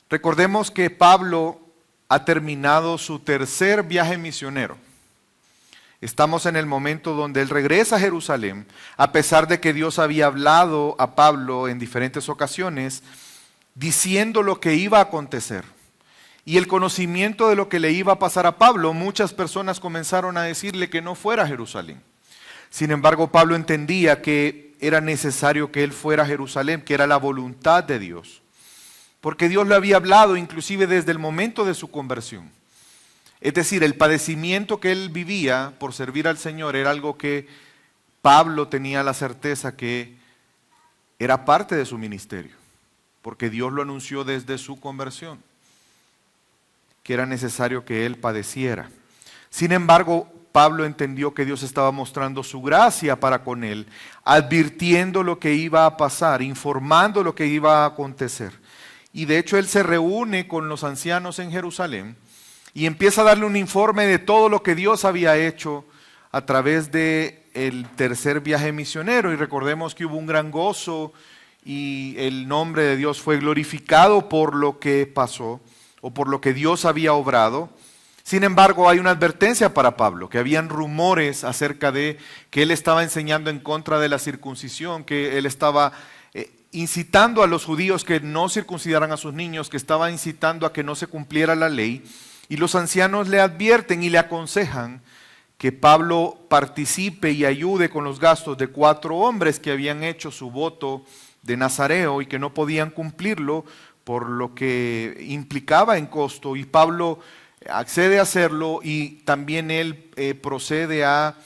Recordemos que Pablo ha terminado su tercer viaje misionero. Estamos en el momento donde él regresa a Jerusalén, a pesar de que Dios había hablado a Pablo en diferentes ocasiones, diciendo lo que iba a acontecer. Y el conocimiento de lo que le iba a pasar a Pablo, muchas personas comenzaron a decirle que no fuera a Jerusalén. Sin embargo, Pablo entendía que era necesario que él fuera a Jerusalén, que era la voluntad de Dios. Porque Dios le había hablado inclusive desde el momento de su conversión. Es decir, el padecimiento que él vivía por servir al Señor era algo que Pablo tenía la certeza que era parte de su ministerio. Porque Dios lo anunció desde su conversión, que era necesario que él padeciera. Sin embargo, Pablo entendió que Dios estaba mostrando su gracia para con él, advirtiendo lo que iba a pasar, informando lo que iba a acontecer. Y de hecho él se reúne con los ancianos en Jerusalén y empieza a darle un informe de todo lo que Dios había hecho a través del tercer viaje misionero. Y recordemos que hubo un gran gozo y el nombre de Dios fue glorificado por lo que pasó o por lo que Dios había obrado. Sin embargo, hay una advertencia para Pablo, que habían rumores acerca de que él estaba enseñando en contra de la circuncisión, que él estaba incitando a los judíos que no circuncidaran a sus niños, que estaba incitando a que no se cumpliera la ley. Y los ancianos le advierten y le aconsejan que Pablo participe y ayude con los gastos de 4 hombres que habían hecho su voto de nazareo y que no podían cumplirlo por lo que implicaba en costo. Y Pablo accede a hacerlo y también él procede a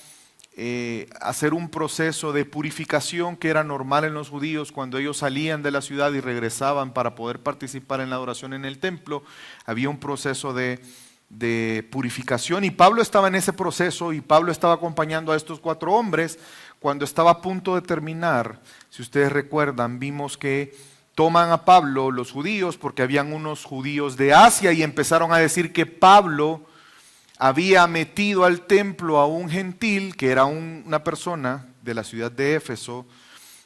hacer un proceso de purificación que era normal en los judíos cuando ellos salían de la ciudad y regresaban para poder participar en la adoración en el templo. Había un proceso de purificación y Pablo estaba en ese proceso y Pablo estaba acompañando a estos 4 hombres. Cuando estaba a punto de terminar, si ustedes recuerdan, vimos que toman a Pablo los judíos porque habían unos judíos de Asia y empezaron a decir que Pablo había metido al templo a un gentil, que era una persona de la ciudad de Éfeso,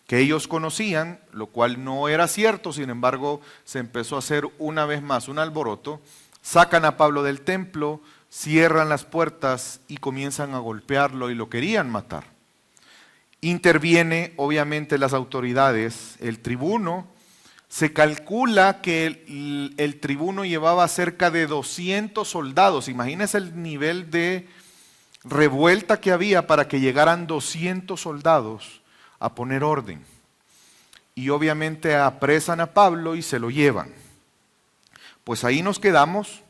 que ellos conocían, lo cual no era cierto. Sin embargo, se empezó a hacer una vez más un alboroto. Sacan a Pablo del templo, cierran las puertas y comienzan a golpearlo y lo querían matar. Interviene obviamente las autoridades, el tribuno. Se calcula que el tribuno llevaba cerca de 200 soldados. Imagínense el nivel de revuelta que había para que llegaran 200 soldados a poner orden. Y obviamente apresan a Pablo y se lo llevan. Pues ahí nos quedamos.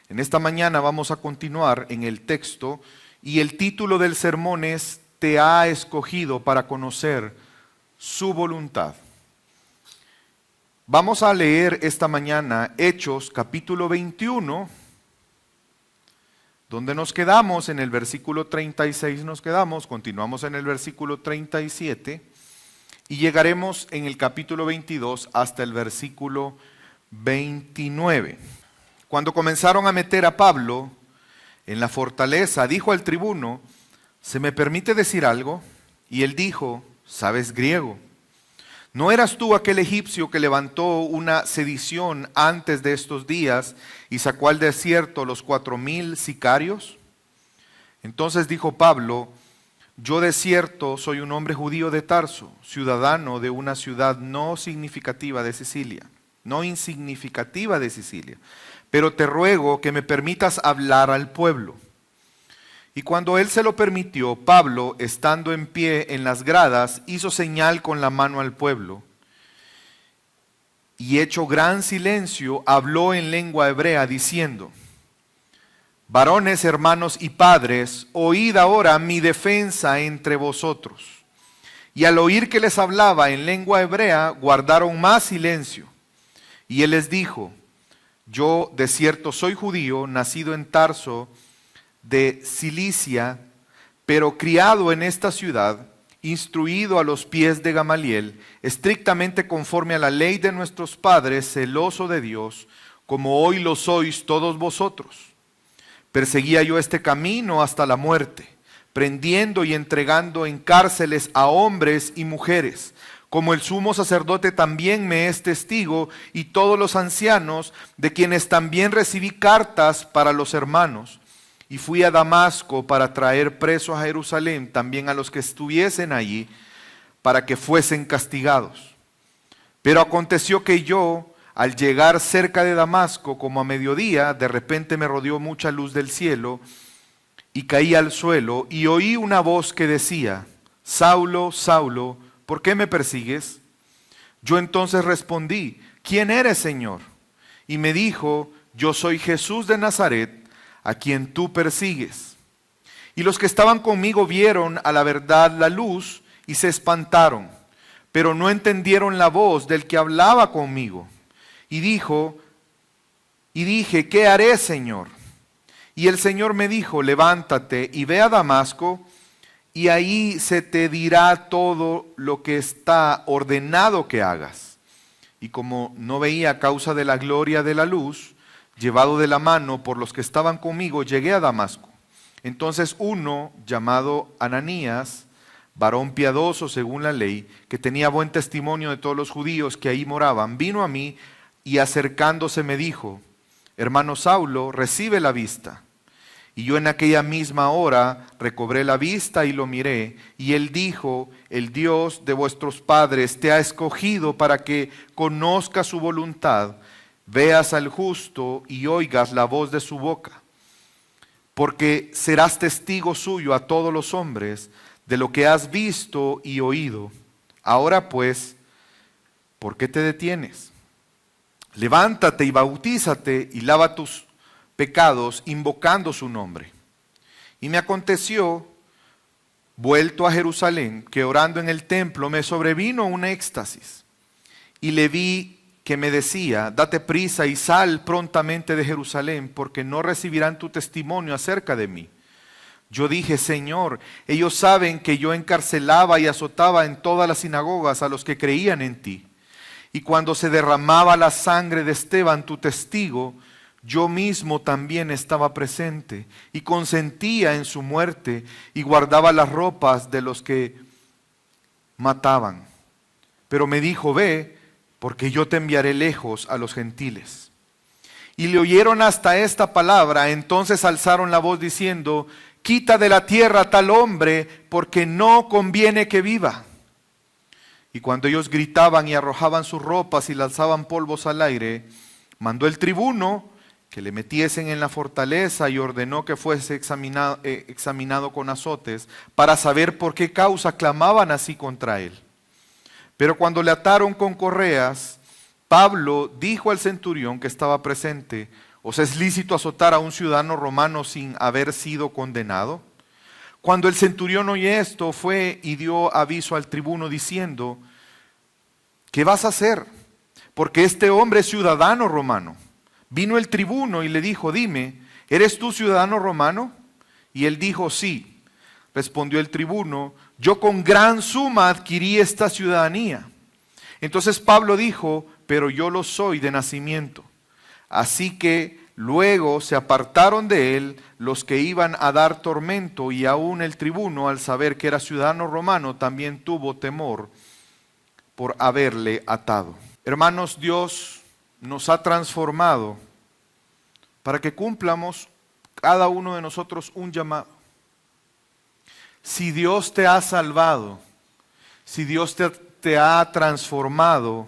En esta mañana vamos a continuar en el texto y el título del sermón es "Te ha escogido para conocer su voluntad". Vamos a leer esta mañana Hechos capítulo 21, donde nos quedamos en el versículo 36, continuamos en el versículo 37 y llegaremos en el capítulo 22 hasta el versículo 29. Cuando comenzaron a meter a Pablo en la fortaleza, dijo al tribuno: ¿se me permite decir algo? Y él dijo: ¿sabes griego? ¿No eras tú aquel egipcio que levantó una sedición antes de estos días y sacó al desierto los 4,000 sicarios? Entonces dijo Pablo: yo de cierto soy un hombre judío de Tarso, ciudadano de una ciudad no insignificativa de Sicilia, pero te ruego que me permitas hablar al pueblo. Y cuando él se lo permitió, Pablo, estando en pie en las gradas, hizo señal con la mano al pueblo. Y hecho gran silencio, habló en lengua hebrea, diciendo: varones, hermanos y padres, oíd ahora mi defensa entre vosotros. Y al oír que les hablaba en lengua hebrea, guardaron más silencio. Y él les dijo: yo de cierto soy judío, nacido en Tarso de Cilicia, pero criado en esta ciudad, instruido a los pies de Gamaliel, estrictamente conforme a la ley de nuestros padres, celoso de Dios, como hoy lo sois todos vosotros. Perseguía yo este camino hasta la muerte, prendiendo y entregando en cárceles a hombres y mujeres, como el sumo sacerdote también me es testigo, y todos los ancianos, de quienes también recibí cartas para los hermanos. Y fui a Damasco para traer preso a Jerusalén también a los que estuviesen allí, para que fuesen castigados. Pero aconteció que yo, al llegar cerca de Damasco, como a mediodía, de repente me rodeó mucha luz del cielo, y caí al suelo, y oí una voz que decía: Saulo, Saulo, ¿por qué me persigues? Yo entonces respondí: ¿Quién eres, Señor? Y me dijo: Yo soy Jesús de Nazaret, a quien tú persigues. Y los que estaban conmigo vieron a la verdad la luz y se espantaron, pero no entendieron la voz del que hablaba conmigo. Y dije: ¿qué haré, Señor? Y el Señor me dijo: levántate y ve a Damasco, y ahí se te dirá todo lo que está ordenado que hagas. Y como no veía a causa de la gloria de la luz, llevado de la mano por los que estaban conmigo, llegué a Damasco. Entonces uno, llamado Ananías, varón piadoso según la ley, que tenía buen testimonio de todos los judíos que ahí moraban, vino a mí y acercándose me dijo: hermano Saulo, recibe la vista. Y yo en aquella misma hora recobré la vista y lo miré. Y él dijo: el Dios de vuestros padres te ha escogido para que conozcas su voluntad, veas al justo y oigas la voz de su boca. Porque serás testigo suyo a todos los hombres de lo que has visto y oído. Ahora pues, ¿por qué te detienes? Levántate y bautízate y lava tus pecados, invocando su nombre. Y me aconteció, vuelto a Jerusalén, que orando en el templo me sobrevino un éxtasis. Y le vi que me decía: date prisa y sal prontamente de Jerusalén, porque no recibirán tu testimonio acerca de mí. Yo dije: Señor, ellos saben que yo encarcelaba y azotaba en todas las sinagogas a los que creían en ti. Y cuando se derramaba la sangre de Esteban, tu testigo, yo mismo también estaba presente y consentía en su muerte y guardaba las ropas de los que mataban. Pero me dijo: ve, porque yo te enviaré lejos a los gentiles. Y le oyeron hasta esta palabra, entonces alzaron la voz diciendo: quita de la tierra a tal hombre, porque no conviene que viva. Y cuando ellos gritaban y arrojaban sus ropas y lanzaban polvos al aire, mandó el tribuno que le metiesen en la fortaleza y ordenó que fuese examinado con azotes para saber por qué causa clamaban así contra él. Pero cuando le ataron con correas, Pablo dijo al centurión que estaba presente: ¿os es lícito azotar a un ciudadano romano sin haber sido condenado? Cuando el centurión oyó esto, fue y dio aviso al tribuno diciendo: ¿qué vas a hacer? Porque este hombre es ciudadano romano. Vino el tribuno y le dijo: dime, ¿eres tú ciudadano romano? Y él dijo: sí. Respondió el tribuno: yo con gran suma adquirí esta ciudadanía. Entonces Pablo dijo: pero yo lo soy de nacimiento. Así que luego se apartaron de él los que iban a dar tormento, y aún el tribuno, al saber que era ciudadano romano, también tuvo temor por haberle atado. Hermanos, Dios nos ha transformado para que cumplamos cada uno de nosotros un llamado. Si Dios te ha salvado, si Dios te ha transformado,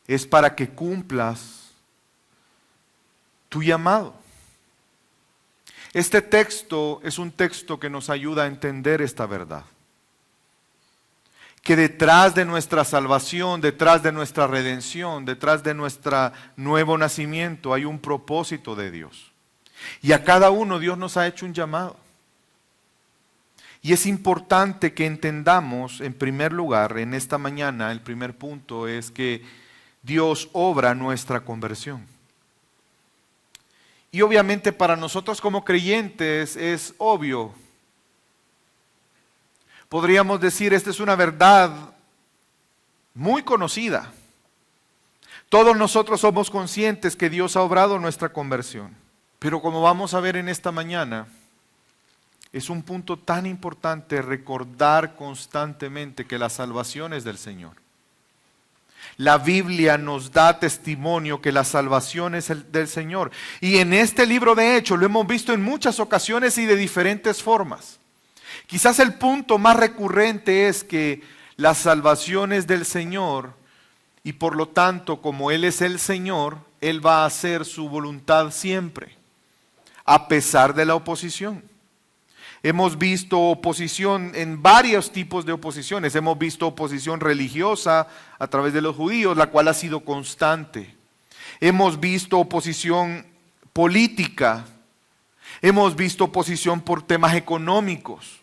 es para que cumplas tu llamado. Este texto es un texto que nos ayuda a entender esta verdad. Que detrás de nuestra salvación, detrás de nuestra redención, detrás de nuestro nuevo nacimiento hay un propósito de Dios. Y a cada uno Dios nos ha hecho un llamado. Y es importante que entendamos, en primer lugar, en esta mañana, el primer punto es que Dios obra nuestra conversión. Y obviamente para nosotros como creyentes es obvio. Podríamos decir, esta es una verdad muy conocida. Todos nosotros somos conscientes que Dios ha obrado nuestra conversión. Pero como vamos a ver en esta mañana, Es un punto tan importante recordar constantemente que la salvación es del Señor. La Biblia nos da testimonio que la salvación es del Señor. Y en este libro de Hechos lo hemos visto en muchas ocasiones y de diferentes formas. Quizás el punto más recurrente es que la salvación es del Señor y por lo tanto, como Él es el Señor, Él va a hacer su voluntad siempre, a pesar de la oposición. Hemos visto oposición en varios tipos de oposiciones. Hemos visto oposición religiosa a través de los judíos, la cual ha sido constante. Hemos visto oposición política. Hemos visto oposición por temas económicos.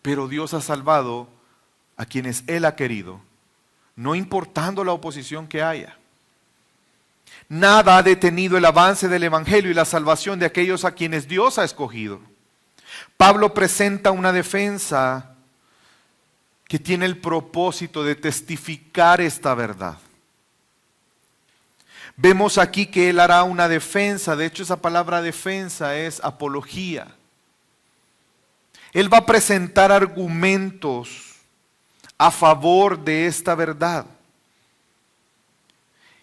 Pero Dios ha salvado a quienes Él ha querido, no importando la oposición que haya. Nada ha detenido el avance del Evangelio y la salvación de aquellos a quienes Dios ha escogido. Pablo presenta una defensa que tiene el propósito de testificar esta verdad. Vemos aquí que él hará una defensa, de hecho esa palabra defensa es apología. Él va a presentar argumentos a favor de esta verdad.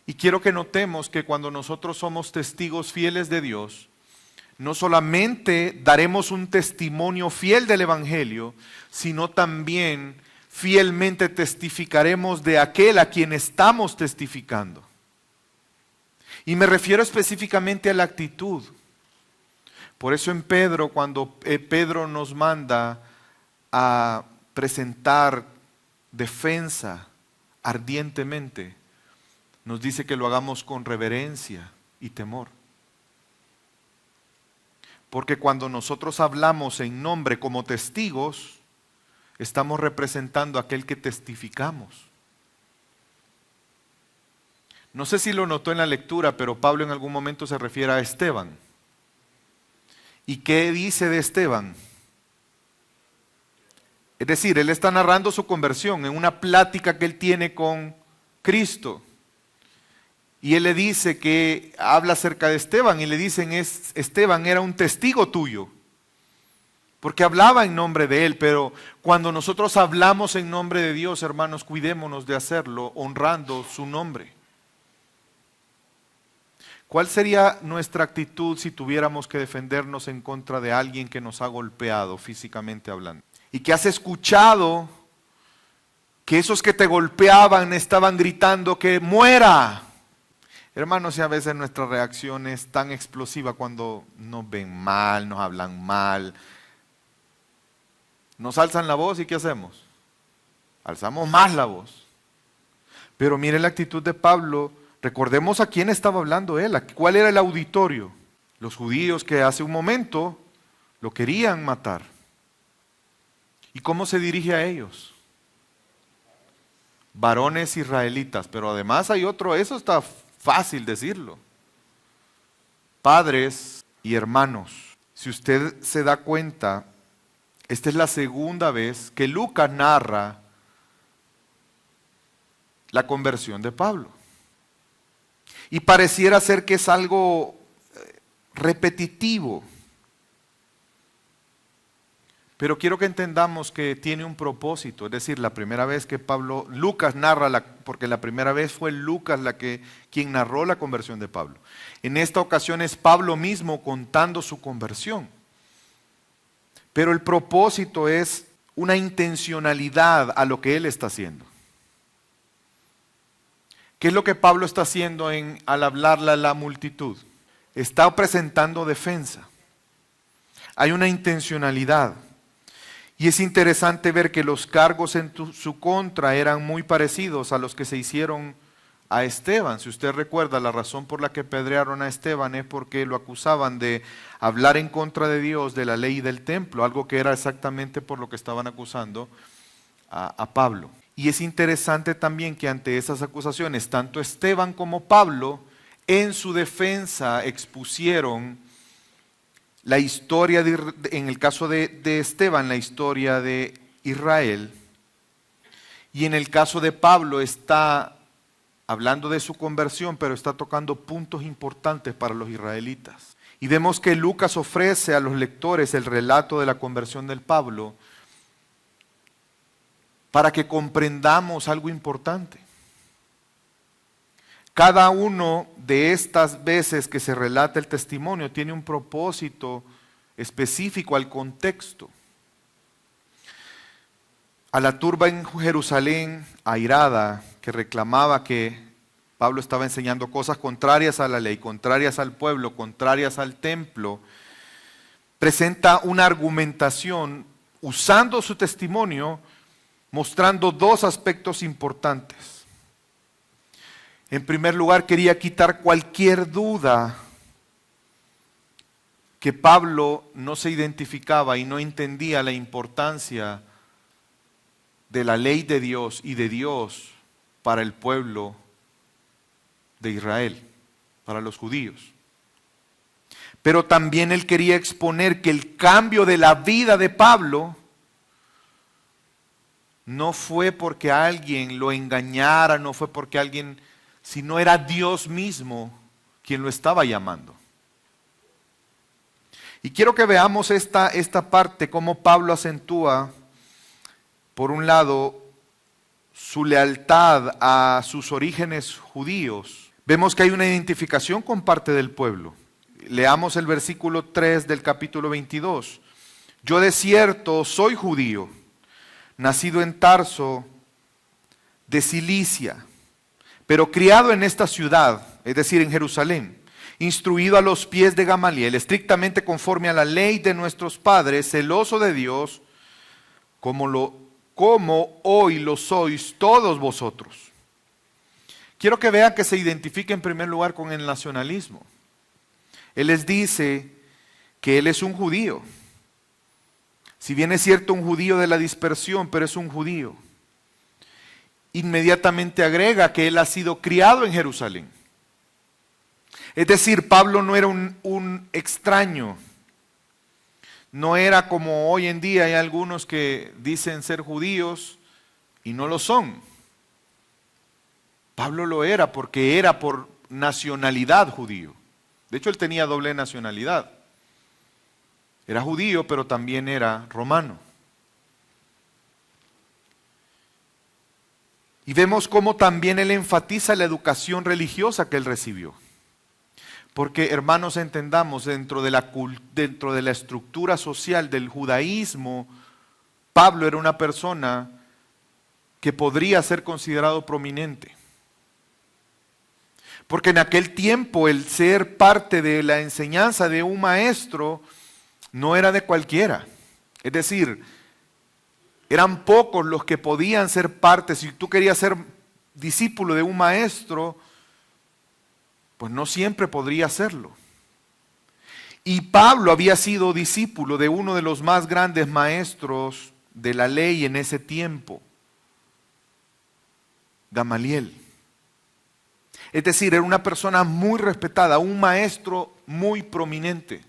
Y quiero que notemos que cuando nosotros somos testigos fieles de Dios, no solamente daremos un testimonio fiel del Evangelio, sino también fielmente testificaremos de aquel a quien estamos testificando. Y me refiero específicamente a la actitud. Por eso en Pedro, cuando Pedro nos manda a presentar defensa ardientemente, nos dice que lo hagamos con reverencia y temor. Porque cuando nosotros hablamos en nombre como testigos, estamos representando a aquel que testificamos. No sé si lo notó en la lectura, pero Pablo en algún momento se refiere a Esteban. ¿Y qué dice de Esteban? Es decir, él está narrando su conversión en una plática que él tiene con Cristo. Y él le dice que habla acerca de Esteban y le dicen, Esteban era un testigo tuyo, porque hablaba en nombre de él, pero cuando nosotros hablamos en nombre de Dios, hermanos, cuidémonos de hacerlo honrando su nombre. ¿Cuál sería nuestra actitud si tuviéramos que defendernos en contra de alguien que nos ha golpeado físicamente hablando? Y que has escuchado que esos que te golpeaban estaban gritando que muera. Hermanos, y a veces nuestra reacción es tan explosiva cuando nos ven mal, nos hablan mal. Nos alzan la voz y ¿qué hacemos? Alzamos más la voz. Pero mire la actitud de Pablo. Recordemos a quién estaba hablando él, cuál era el auditorio. Los judíos que hace un momento lo querían matar. ¿Y cómo se dirige a ellos? Varones israelitas, pero además hay otro, eso está fácil decirlo. Padres y hermanos. Si usted se da cuenta, esta es la segunda vez que Lucas narra la conversión de Pablo. Y pareciera ser que es algo repetitivo. Pero quiero que entendamos que tiene un propósito. Es decir, la primera vez que Lucas narra, porque la primera vez fue Lucas quien narró la conversión de Pablo. En esta ocasión es Pablo mismo contando su conversión. Pero el propósito es una intencionalidad a lo que él está haciendo. ¿Qué es lo que Pablo está haciendo al hablarle a la multitud? Está presentando defensa. Hay una intencionalidad. Y es interesante ver que los cargos en su contra eran muy parecidos a los que se hicieron a Esteban. Si usted recuerda, la razón por la que apedrearon a Esteban es porque lo acusaban de hablar en contra de Dios, de la ley y del templo, algo que era exactamente por lo que estaban acusando a Pablo. Y es interesante también que ante esas acusaciones, tanto Esteban como Pablo, en su defensa expusieron la historia, en el caso de Esteban, la historia de Israel, y en el caso de Pablo está hablando de su conversión, pero está tocando puntos importantes para los israelitas. Y vemos que Lucas ofrece a los lectores el relato de la conversión del Pablo para que comprendamos algo importante. Cada uno de estas veces que se relata el testimonio tiene un propósito específico al contexto. A la turba en Jerusalén, airada, que reclamaba que Pablo estaba enseñando cosas contrarias a la ley, contrarias al pueblo, contrarias al templo, presenta una argumentación usando su testimonio, mostrando dos aspectos importantes. En primer lugar, quería quitar cualquier duda que Pablo no se identificaba y no entendía la importancia de la ley de Dios y de Dios para el pueblo de Israel, para los judíos. Pero también él quería exponer que el cambio de la vida de Pablo no fue porque alguien lo engañara, no fue porque alguien, sino era Dios mismo quien lo estaba llamando. Y quiero que veamos esta parte, cómo Pablo acentúa, por un lado, su lealtad a sus orígenes judíos. Vemos que hay una identificación con parte del pueblo. Leamos el versículo 3 del capítulo 22. Yo de cierto soy judío, nacido en Tarso de Cilicia, pero criado en esta ciudad, es decir, en Jerusalén, instruido a los pies de Gamaliel, estrictamente conforme a la ley de nuestros padres, celoso de Dios, como hoy lo sois todos vosotros. Quiero que vean que se identifique en primer lugar con el nacionalismo. Él les dice que él es un judío. Si bien es cierto un judío de la dispersión, pero es un judío. Inmediatamente agrega que él ha sido criado en Jerusalén. Es decir, Pablo no era un extraño. No era como hoy en día hay algunos que dicen ser judíos y no lo son. Pablo lo era porque era por nacionalidad judío. De hecho, él tenía doble nacionalidad. Era judío, pero también era romano. Y vemos cómo también él enfatiza la educación religiosa que él recibió. Porque, hermanos, entendamos, dentro de la estructura social del judaísmo, Pablo era una persona que podría ser considerado prominente. Porque en aquel tiempo el ser parte de la enseñanza de un maestro no era de cualquiera. Es decir, eran pocos los que podían ser parte. Si tú querías ser discípulo de un maestro, pues no siempre podría hacerlo. Y Pablo había sido discípulo de uno de los más grandes maestros de la ley en ese tiempo, Gamaliel. Es decir, era una persona muy respetada, un maestro muy prominente.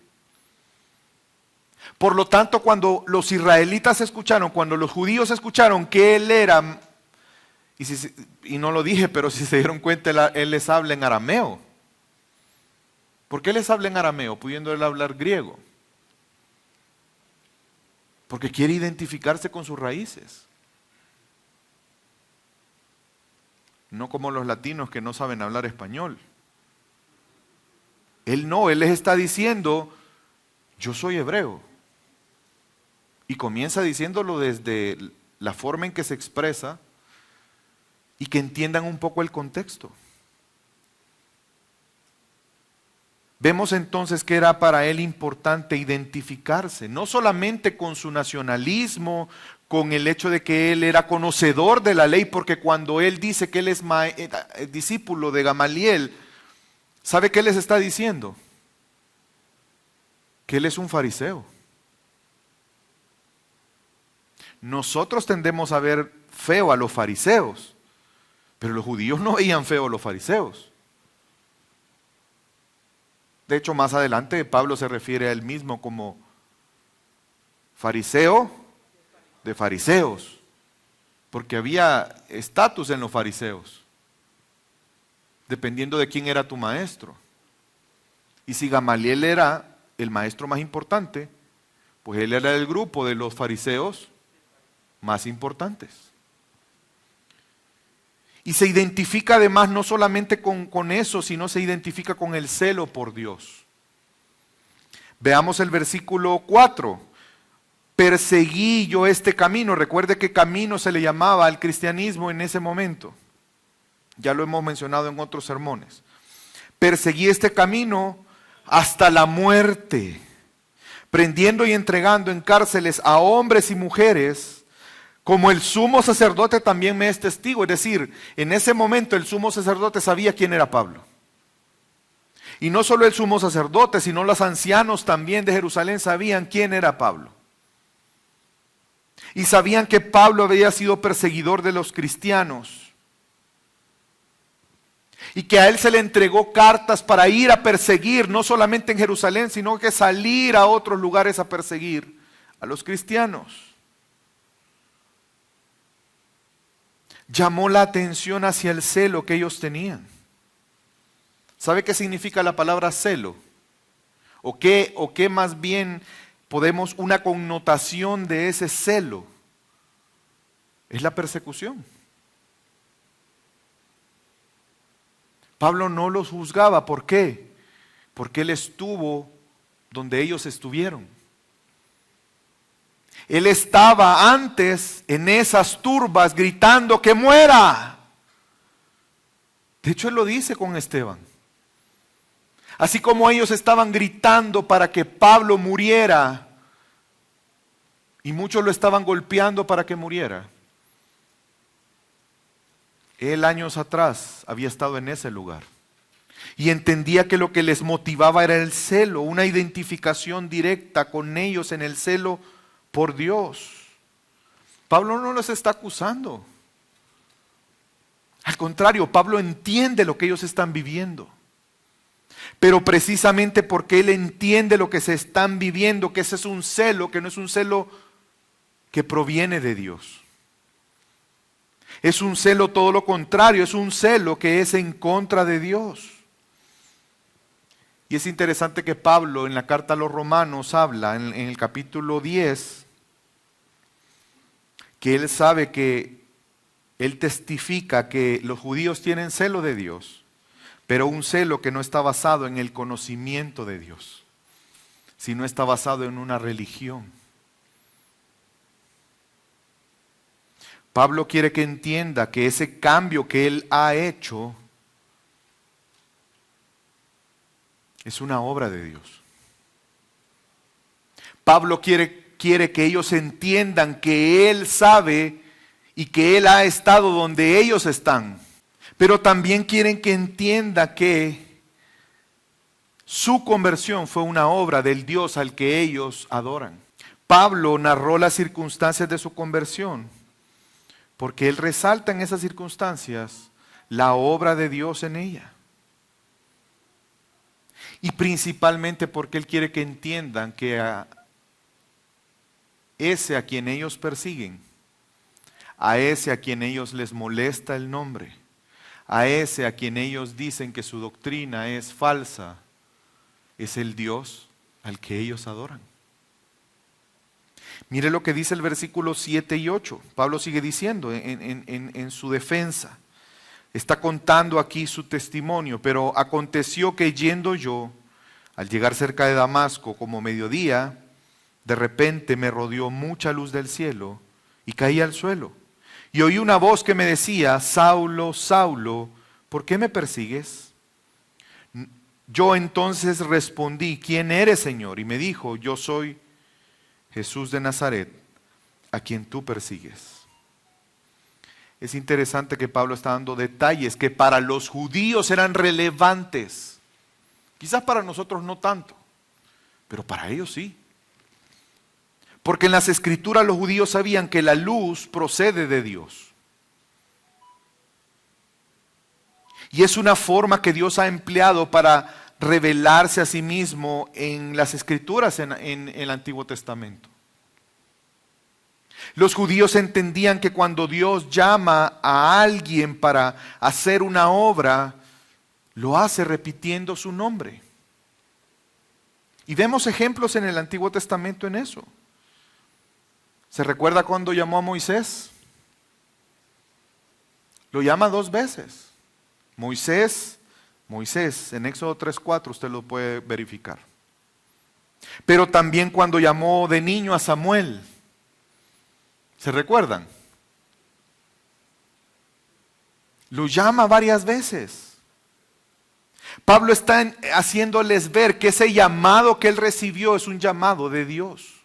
Por lo tanto, cuando los israelitas escucharon, cuando los judíos escucharon que él era, y no lo dije, pero si se dieron cuenta, él les habla en arameo. ¿Por qué les habla en arameo, pudiendo él hablar griego? Porque quiere identificarse con sus raíces. No como los latinos que no saben hablar español. Él les está diciendo, yo soy hebreo. Y comienza diciéndolo desde la forma en que se expresa y que entiendan un poco el contexto. Vemos entonces que era para él importante identificarse, no solamente con su nacionalismo, con el hecho de que él era conocedor de la ley, porque cuando él dice que él es discípulo de Gamaliel, ¿sabe qué les está diciendo? Que él es un fariseo. Nosotros tendemos a ver feo a los fariseos, pero los judíos no veían feo a los fariseos. De hecho, más adelante Pablo se refiere a él mismo como fariseo de fariseos, porque había estatus en los fariseos, dependiendo de quién era tu maestro. Y si Gamaliel era el maestro más importante, pues él era del grupo de los fariseos más importantes. Y se identifica además no solamente con eso, sino se identifica con el celo por Dios. Veamos el versículo 4. Perseguí yo este camino. Recuerde que camino se le llamaba al cristianismo en ese momento. Ya lo hemos mencionado en otros sermones. Perseguí este camino hasta la muerte, prendiendo y entregando en cárceles a hombres y mujeres, como el sumo sacerdote también me es testigo. Es decir, en ese momento el sumo sacerdote sabía quién era Pablo. Y no solo el sumo sacerdote, sino los ancianos también de Jerusalén sabían quién era Pablo. Y sabían que Pablo había sido perseguidor de los cristianos. Y que a él se le entregó cartas para ir a perseguir, no solamente en Jerusalén, sino que salir a otros lugares a perseguir a los cristianos. Llamó la atención hacia el celo que ellos tenían. ¿Sabe qué significa la palabra celo? ¿O qué más bien podemos, una connotación de ese celo? Es la persecución. Pablo no los juzgaba. ¿Por qué? Porque él estuvo donde ellos estuvieron. Él estaba antes en esas turbas gritando que muera. De hecho, él lo dice con Esteban. Así como ellos estaban gritando para que Pablo muriera, y muchos lo estaban golpeando para que muriera, él años atrás había estado en ese lugar. Y entendía que lo que les motivaba era el celo, una identificación directa con ellos en el celo por Dios. Pablo no los está acusando. Al contrario, Pablo entiende lo que ellos están viviendo. Pero precisamente porque él entiende lo que se están viviendo, que ese es un celo, que no es un celo que proviene de Dios. Es un celo todo lo contrario, es un celo que es en contra de Dios. Y es interesante que Pablo en la carta a los Romanos habla en el capítulo 10, que él sabe que él testifica que los judíos tienen celo de Dios, pero un celo que no está basado en el conocimiento de Dios, sino está basado en una religión. Pablo quiere que entienda que ese cambio que él ha hecho es una obra de Dios. Pablo quiere que ellos entiendan que él sabe y que él ha estado donde ellos están. Pero también quieren que entienda que su conversión fue una obra del Dios al que ellos adoran. Pablo narró las circunstancias de su conversión porque él resalta en esas circunstancias la obra de Dios en ella. Y principalmente porque él quiere que entiendan que a ese a quien ellos persiguen, a ese a quien ellos les molesta el nombre, a ese a quien ellos dicen que su doctrina es falsa, es el Dios al que ellos adoran. Mire lo que dice el versículo 7 y 8. Pablo sigue diciendo en su defensa. Está contando aquí su testimonio. Pero aconteció que yendo yo, al llegar cerca de Damasco como mediodía, de repente me rodeó mucha luz del cielo y caí al suelo. Y oí una voz que me decía: Saulo, Saulo, ¿por qué me persigues? Yo entonces respondí: ¿quién eres, Señor? Y me dijo: yo soy Jesús de Nazaret, a quien tú persigues. Es interesante que Pablo está dando detalles que para los judíos eran relevantes. Quizás para nosotros no tanto, pero para ellos sí. Porque en las Escrituras los judíos sabían que la luz procede de Dios. Y es una forma que Dios ha empleado para revelarse a sí mismo en las Escrituras en el Antiguo Testamento. Los judíos entendían que cuando Dios llama a alguien para hacer una obra, lo hace repitiendo su nombre. Y vemos ejemplos en el Antiguo Testamento en eso. ¿Se recuerda cuando llamó a Moisés? Lo llama 2 veces. Moisés, en Éxodo 3:4 usted lo puede verificar. Pero también cuando llamó de niño a Samuel. ¿Se recuerdan? Lo llama varias veces. Pablo está haciéndoles ver que ese llamado que él recibió es un llamado de Dios.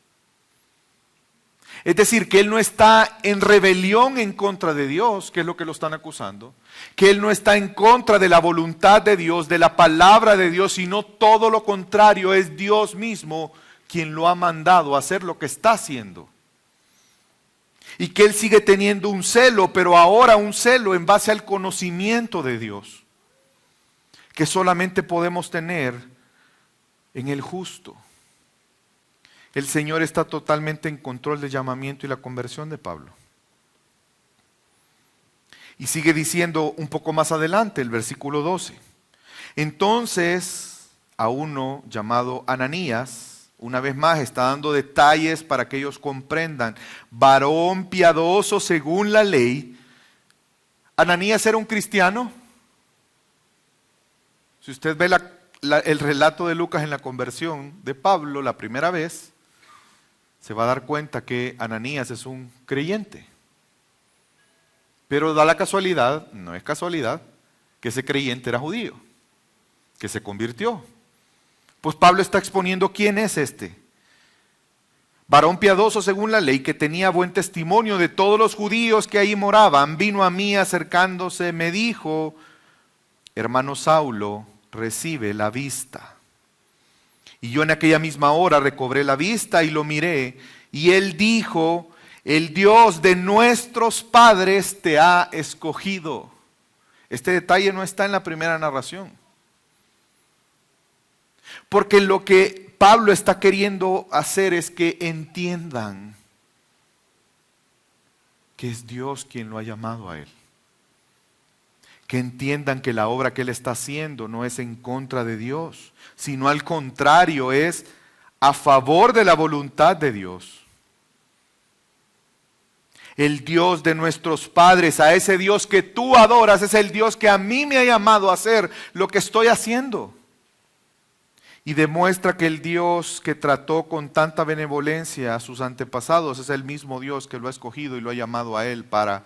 Es decir, que él no está en rebelión en contra de Dios, que es lo que lo están acusando. Que él no está en contra de la voluntad de Dios, de la palabra de Dios, sino todo lo contrario, es Dios mismo quien lo ha mandado a hacer lo que está haciendo. Y que él sigue teniendo un celo, pero ahora un celo en base al conocimiento de Dios, que solamente podemos tener en el justo. El Señor está totalmente en control del llamamiento y la conversión de Pablo. Y sigue diciendo un poco más adelante, el versículo 12. Entonces, a uno llamado Ananías, una vez más está dando detalles para que ellos comprendan. Varón piadoso según la ley. ¿Ananías era un cristiano? Si usted ve el relato de Lucas en la conversión de Pablo la primera vez, se va a dar cuenta que Ananías es un creyente. Pero da la casualidad, no es casualidad, que ese creyente era judío, que se convirtió. Pues Pablo está exponiendo quién es este. Varón piadoso según la ley, que tenía buen testimonio de todos los judíos que ahí moraban, vino a mí acercándose, me dijo, hermano Saulo, recibe la vista. Y yo en aquella misma hora recobré la vista y lo miré. Y él dijo, el Dios de nuestros padres te ha escogido. Este detalle no está en la primera narración. Porque lo que Pablo está queriendo hacer es que entiendan que es Dios quien lo ha llamado a él. Que entiendan que la obra que él está haciendo no es en contra de Dios, sino al contrario, es a favor de la voluntad de Dios. El Dios de nuestros padres, a ese Dios que tú adoras, es el Dios que a mí me ha llamado a hacer lo que estoy haciendo. Y demuestra que el Dios que trató con tanta benevolencia a sus antepasados es el mismo Dios que lo ha escogido y lo ha llamado a él para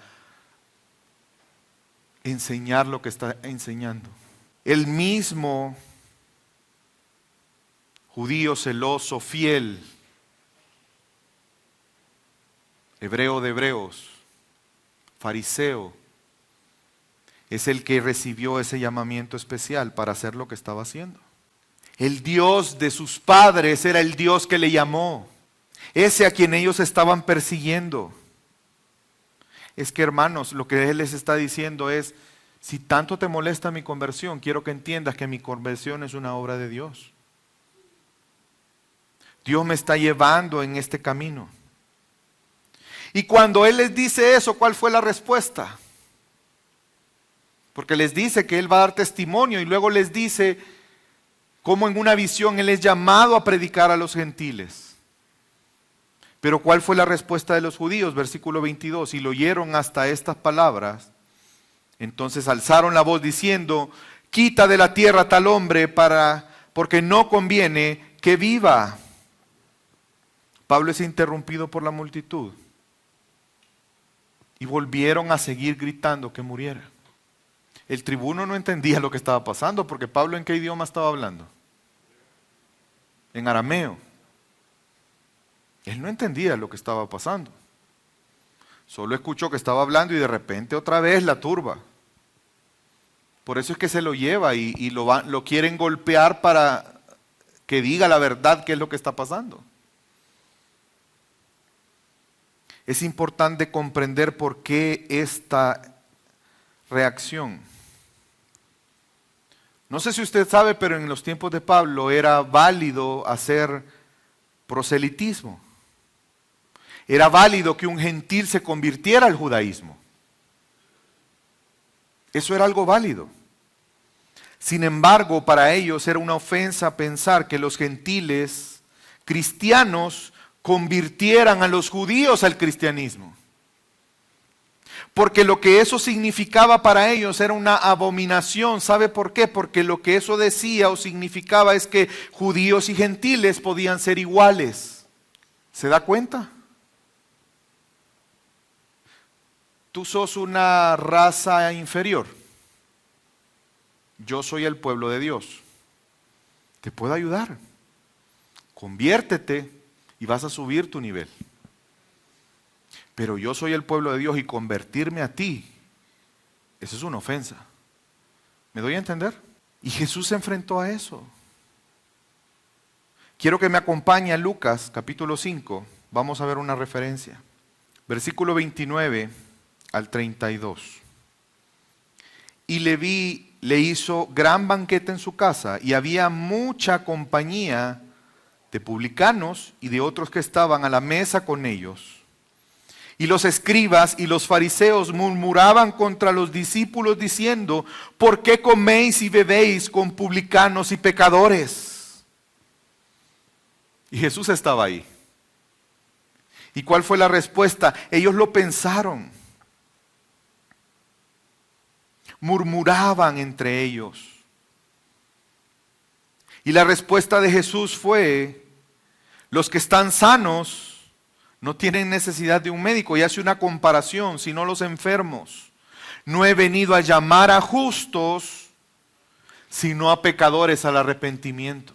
enseñar lo que está enseñando. El mismo judío celoso, fiel, hebreo de hebreos, fariseo, es el que recibió ese llamamiento especial para hacer lo que estaba haciendo. El Dios de sus padres era el Dios que le llamó, ese a quien ellos estaban persiguiendo. Es que, hermanos, lo que él les está diciendo es, si tanto te molesta mi conversión, quiero que entiendas que mi conversión es una obra de Dios. Dios me está llevando en este camino. Y cuando él les dice eso, ¿cuál fue la respuesta? Porque les dice que él va a dar testimonio y luego les dice cómo en una visión él es llamado a predicar a los gentiles. Pero ¿cuál fue la respuesta de los judíos? Versículo 22, y lo oyeron hasta estas palabras. Entonces alzaron la voz diciendo, quita de la tierra tal hombre porque no conviene que viva. Pablo es interrumpido por la multitud. Y volvieron a seguir gritando que muriera. El tribuno no entendía lo que estaba pasando porque Pablo ¿en qué idioma estaba hablando? En arameo. Él no entendía lo que estaba pasando. Solo escuchó que estaba hablando y de repente otra vez la turba. Por eso es que se lo lleva y lo quieren golpear para que diga la verdad qué es lo que está pasando. Es importante comprender por qué esta reacción. No sé si usted sabe, pero en los tiempos de Pablo era válido hacer proselitismo. Era válido que un gentil se convirtiera al judaísmo. Eso era algo válido. Sin embargo, para ellos era una ofensa pensar que los gentiles cristianos convirtieran a los judíos al cristianismo. Porque lo que eso significaba para ellos era una abominación. ¿Sabe por qué? Porque lo que eso decía o significaba es que judíos y gentiles podían ser iguales. ¿Se da cuenta? Tú sos una raza inferior. Yo soy el pueblo de Dios. Te puedo ayudar. Conviértete y vas a subir tu nivel. Pero yo soy el pueblo de Dios y convertirme a ti, eso es una ofensa. ¿Me doy a entender? Y Jesús se enfrentó a eso. Quiero que me acompañe a Lucas capítulo 5. Vamos a ver una referencia. Versículo 29 al 32. Y Leví le hizo gran banquete en su casa y había mucha compañía de publicanos y de otros que estaban a la mesa con ellos. Y los escribas y los fariseos murmuraban contra los discípulos diciendo: ¿por qué coméis y bebéis con publicanos y pecadores? Y Jesús estaba ahí. ¿Y cuál fue la respuesta? Ellos lo pensaron. Murmuraban entre ellos. Y la respuesta de Jesús fue: los que están sanos no tienen necesidad de un médico. Y hace una comparación, sino los enfermos. No he venido a llamar a justos, sino a pecadores al arrepentimiento.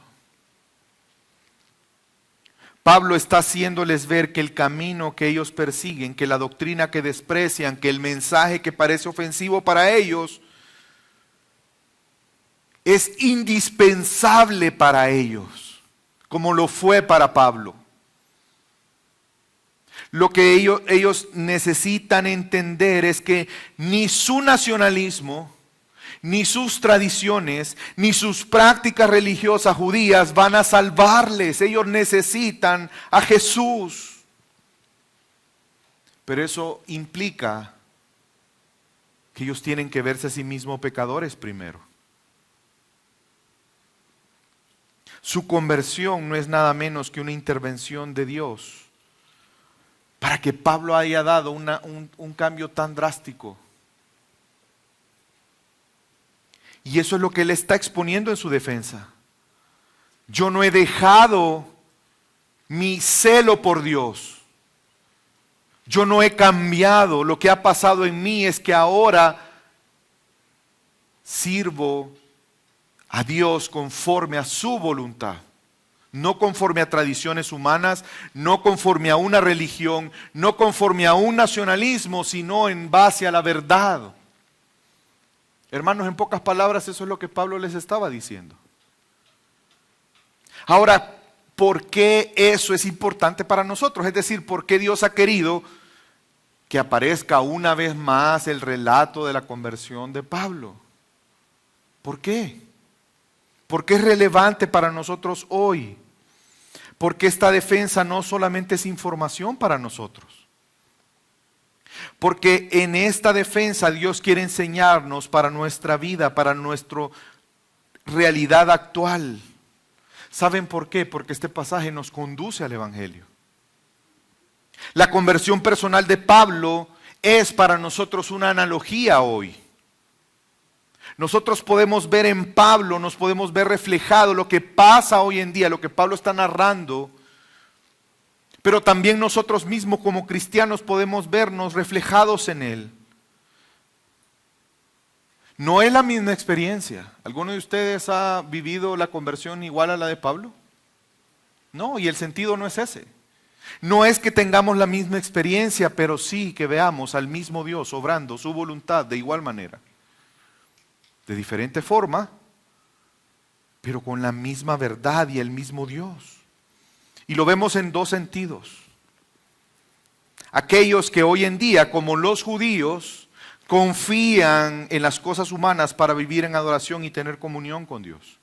Pablo está haciéndoles ver que el camino que ellos persiguen, que la doctrina que desprecian, que el mensaje que parece ofensivo para ellos, es indispensable para ellos, como lo fue para Pablo. Lo que ellos necesitan entender es que ni su nacionalismo, ni sus tradiciones, ni sus prácticas religiosas judías van a salvarles. Ellos necesitan a Jesús. Pero eso implica que ellos tienen que verse a sí mismos pecadores primero. Su conversión no es nada menos que una intervención de Dios para que Pablo haya dado un cambio tan drástico. Y eso es lo que él está exponiendo en su defensa. Yo no he dejado mi celo por Dios. Yo no he cambiado. Lo que ha pasado en mí es que ahora sirvo a Dios conforme a su voluntad. No conforme a tradiciones humanas, no conforme a una religión, no conforme a un nacionalismo, sino en base a la verdad. Hermanos, en pocas palabras, eso es lo que Pablo les estaba diciendo. Ahora, ¿por qué eso es importante para nosotros? Es decir, ¿por qué Dios ha querido que aparezca una vez más el relato de la conversión de Pablo? ¿Por qué? ¿Por qué es relevante para nosotros hoy? Porque esta defensa no solamente es información para nosotros. Porque en esta defensa Dios quiere enseñarnos para nuestra vida, para nuestra realidad actual. ¿Saben por qué? Porque este pasaje nos conduce al Evangelio. La conversión personal de Pablo es para nosotros una analogía hoy. Nosotros podemos ver en Pablo, nos podemos ver reflejado lo que pasa hoy en día, lo que Pablo está narrando, pero también nosotros mismos como cristianos podemos vernos reflejados en él. No es la misma experiencia. ¿Alguno de ustedes ha vivido la conversión igual a la de Pablo? No, y el sentido no es ese. No es que tengamos la misma experiencia, pero sí que veamos al mismo Dios obrando su voluntad de igual manera. De diferente forma, pero con la misma verdad y el mismo Dios. Y lo vemos en dos sentidos. Aquellos que hoy en día, como los judíos, confían en las cosas humanas para vivir en adoración y tener comunión con Dios.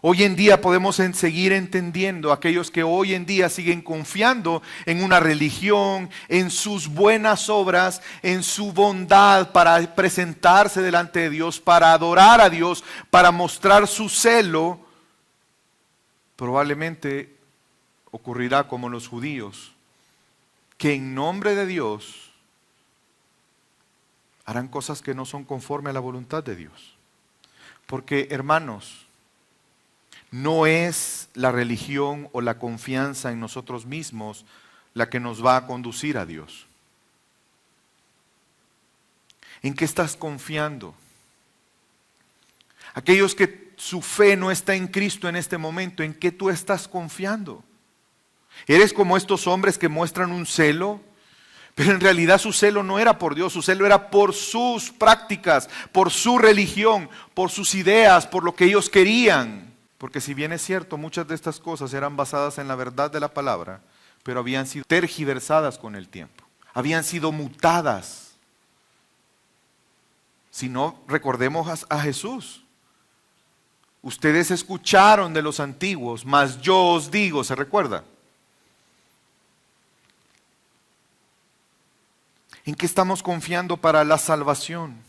Hoy en día podemos seguir entendiendo aquellos que hoy en día siguen confiando en una religión, en sus buenas obras, en su bondad para presentarse delante de Dios, para adorar a Dios, para mostrar su celo. Probablemente ocurrirá como los judíos, que en nombre de Dios harán cosas que no son conforme a la voluntad de Dios. Porque, hermanos, no es la religión o la confianza en nosotros mismos la que nos va a conducir a Dios. ¿En qué estás confiando? Aquellos que su fe no está en Cristo en este momento, ¿en qué tú estás confiando? ¿Eres como estos hombres que muestran un celo? Pero en realidad su celo no era por Dios, su celo era por sus prácticas, por su religión, por sus ideas, por lo que ellos querían. Porque si bien es cierto, muchas de estas cosas eran basadas en la verdad de la palabra, pero habían sido tergiversadas con el tiempo, habían sido mutadas. Si no, recordemos a Jesús. Ustedes escucharon de los antiguos, mas yo os digo, ¿se recuerda? ¿En qué estamos confiando para la salvación?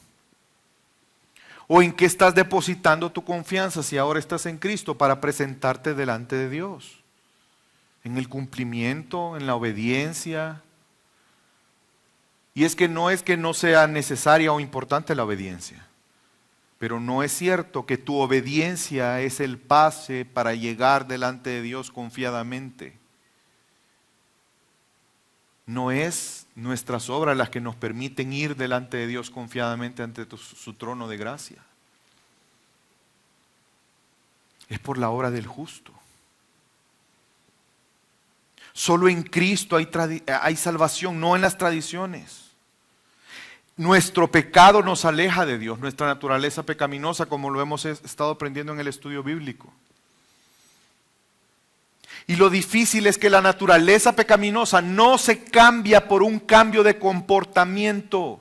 ¿O en qué estás depositando tu confianza si ahora estás en Cristo para presentarte delante de Dios? ¿En el cumplimiento, en la obediencia? Y es que no sea necesaria o importante la obediencia, pero no es cierto que tu obediencia es el pase para llegar delante de Dios confiadamente. No es nuestras obras las que nos permiten ir delante de Dios confiadamente ante su trono de gracia. Es por la obra del justo. Solo en Cristo hay salvación, no en las tradiciones. Nuestro pecado nos aleja de Dios, nuestra naturaleza pecaminosa, como lo hemos estado aprendiendo en el estudio bíblico. Y lo difícil es que la naturaleza pecaminosa no se cambia por un cambio de comportamiento.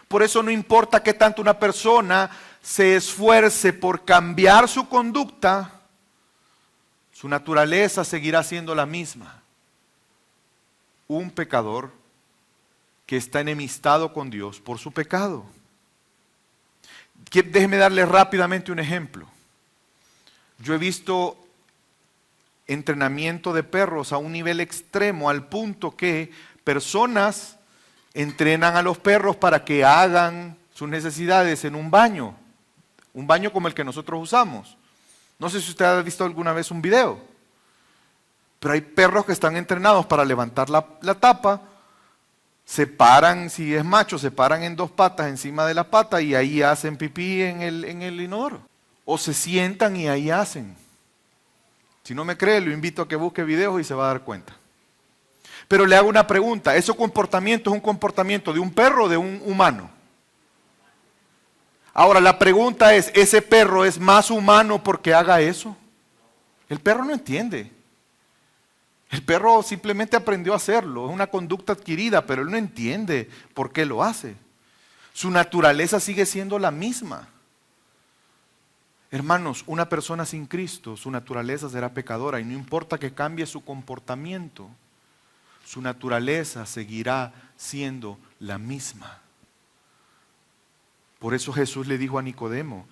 Por eso no importa qué tanto una persona se esfuerce por cambiar su conducta, su naturaleza seguirá siendo la misma. Un pecador que está enemistado con Dios por su pecado. Déjeme darle rápidamente un ejemplo. Yo he visto entrenamiento de perros a un nivel extremo, al punto que personas entrenan a los perros para que hagan sus necesidades en un baño como el que nosotros usamos. No sé si usted ha visto alguna vez un video, pero hay perros que están entrenados para levantar la tapa, se paran, si es macho, se paran en dos patas encima de la pata y ahí hacen pipí en el inodoro. O se sientan y ahí hacen. Si no me cree, lo invito a que busque videos y se va a dar cuenta. Pero le hago una pregunta, ¿ese comportamiento es un comportamiento de un perro o de un humano? Ahora la pregunta es, ¿ese perro es más humano porque haga eso? El perro no entiende. El perro simplemente aprendió a hacerlo, es una conducta adquirida, pero él no entiende por qué lo hace. Su naturaleza sigue siendo la misma. Hermanos, una persona sin Cristo, su naturaleza será pecadora y no importa que cambie su comportamiento, su naturaleza seguirá siendo la misma. Por eso Jesús le dijo a Nicodemo,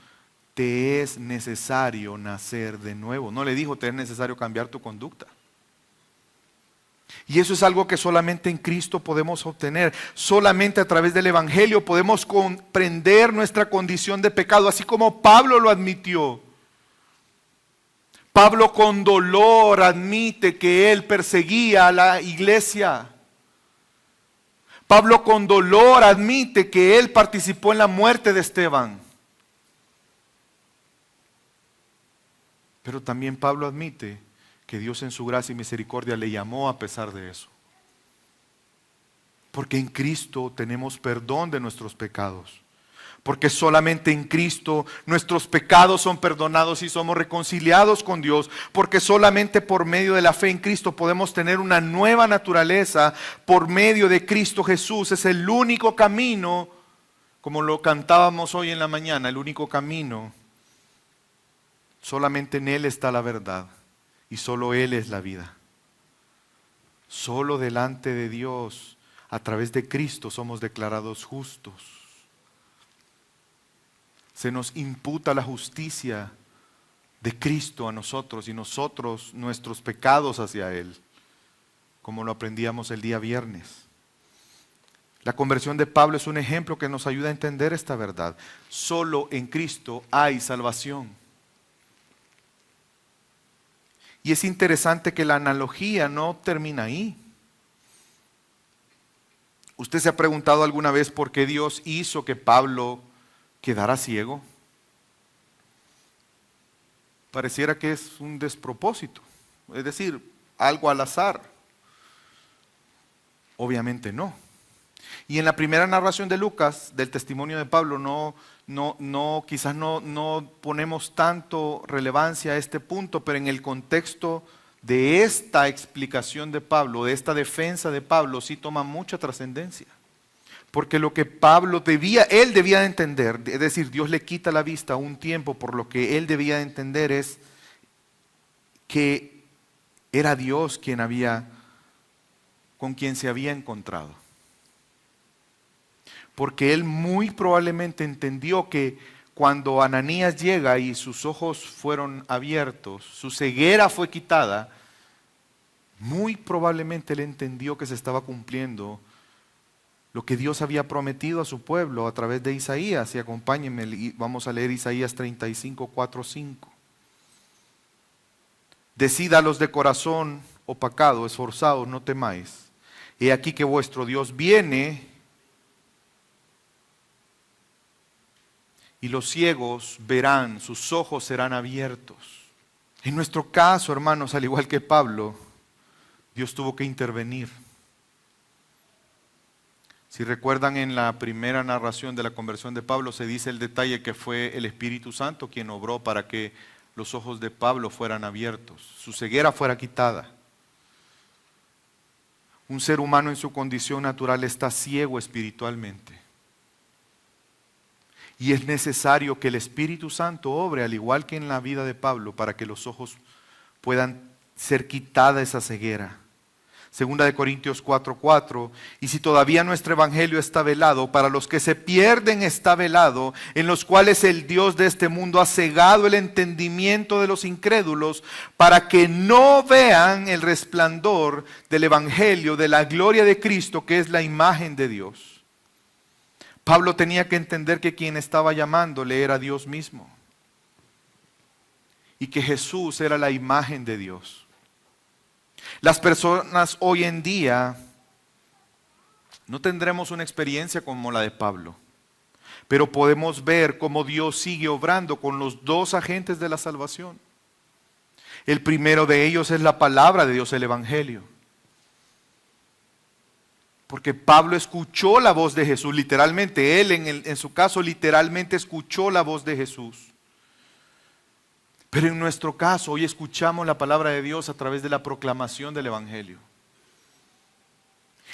te es necesario nacer de nuevo. No le dijo, te es necesario cambiar tu conducta. Y eso es algo que solamente en Cristo podemos obtener. Solamente a través del Evangelio podemos comprender nuestra condición de pecado, así como Pablo lo admitió. Pablo con dolor admite que él perseguía a la iglesia. Pablo con dolor admite que él participó en la muerte de Esteban. Pero también Pablo admite que Dios en su gracia y misericordia le llamó a pesar de eso. Porque en Cristo tenemos perdón de nuestros pecados. Porque solamente en Cristo nuestros pecados son perdonados y somos reconciliados con Dios. Porque solamente por medio de la fe en Cristo podemos tener una nueva naturaleza. Por medio de Cristo Jesús es el único camino, como lo cantábamos hoy en la mañana, el único camino Solamente en Él está la verdad y solo Él es la vida. Solo delante de Dios, a través de Cristo, somos declarados justos. Se nos imputa la justicia de Cristo a nosotros y nosotros nuestros pecados hacia Él, como lo aprendíamos el día viernes. La conversión de Pablo es un ejemplo que nos ayuda a entender esta verdad. Solo en Cristo hay salvación. Y es interesante que la analogía no termina ahí. ¿Usted se ha preguntado alguna vez por qué Dios hizo que Pablo quedara ciego? Pareciera que es un despropósito, es decir, algo al azar. Obviamente no. Y en la primera narración de Lucas, del testimonio de Pablo, quizás no ponemos tanto relevancia a este punto, pero en el contexto de esta explicación de Pablo, de esta defensa de Pablo, sí toma mucha trascendencia. Porque lo que él debía de entender, es decir, Dios le quita la vista un tiempo, por lo que él debía de entender es que era Dios con quien se había encontrado. Porque él muy probablemente entendió que cuando Ananías llega y sus ojos fueron abiertos, su ceguera fue quitada, muy probablemente él entendió que se estaba cumpliendo lo que Dios había prometido a su pueblo a través de Isaías. Y acompáñenme, y vamos a leer Isaías 35, 4, 5. Decid a los de corazón opacado, esforzados, no temáis. He aquí que vuestro Dios viene, y los ciegos verán, sus ojos serán abiertos. En nuestro caso, hermanos, al igual que Pablo, Dios tuvo que intervenir. Si recuerdan, en la primera narración de la conversión de Pablo se dice el detalle que fue el Espíritu Santo quien obró para que los ojos de Pablo fueran abiertos, su ceguera fuera quitada. Un ser humano en su condición natural está ciego espiritualmente. Y es necesario que el Espíritu Santo obre, al igual que en la vida de Pablo, para que los ojos puedan ser quitada esa ceguera. Segunda de Corintios 4:4, y si todavía nuestro evangelio está velado, para los que se pierden está velado, en los cuales el Dios de este mundo ha cegado el entendimiento de los incrédulos, para que no vean el resplandor del evangelio, de la gloria de Cristo, que es la imagen de Dios. Pablo tenía que entender que quien estaba llamándole era Dios mismo, y que Jesús era la imagen de Dios. Las personas hoy en día no tendremos una experiencia como la de Pablo, pero podemos ver cómo Dios sigue obrando con los dos agentes de la salvación. El primero de ellos es la palabra de Dios, el Evangelio. Porque Pablo escuchó la voz de Jesús, literalmente, él en su caso literalmente escuchó la voz de Jesús. Pero en nuestro caso, hoy escuchamos la palabra de Dios a través de la proclamación del Evangelio.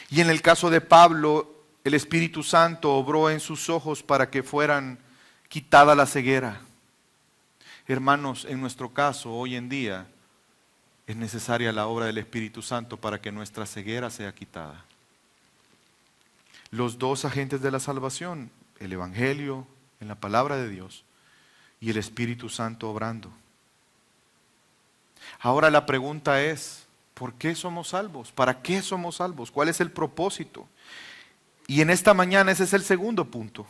Y en el caso de Pablo, el Espíritu Santo obró en sus ojos para que fueran quitada la ceguera. Hermanos, en nuestro caso, hoy en día, es necesaria la obra del Espíritu Santo para que nuestra ceguera sea quitada. Los dos agentes de la salvación, el Evangelio en la palabra de Dios y el Espíritu Santo obrando. Ahora la pregunta es, ¿por qué somos salvos? ¿Para qué somos salvos? ¿Cuál es el propósito? Y en esta mañana ese es el segundo punto.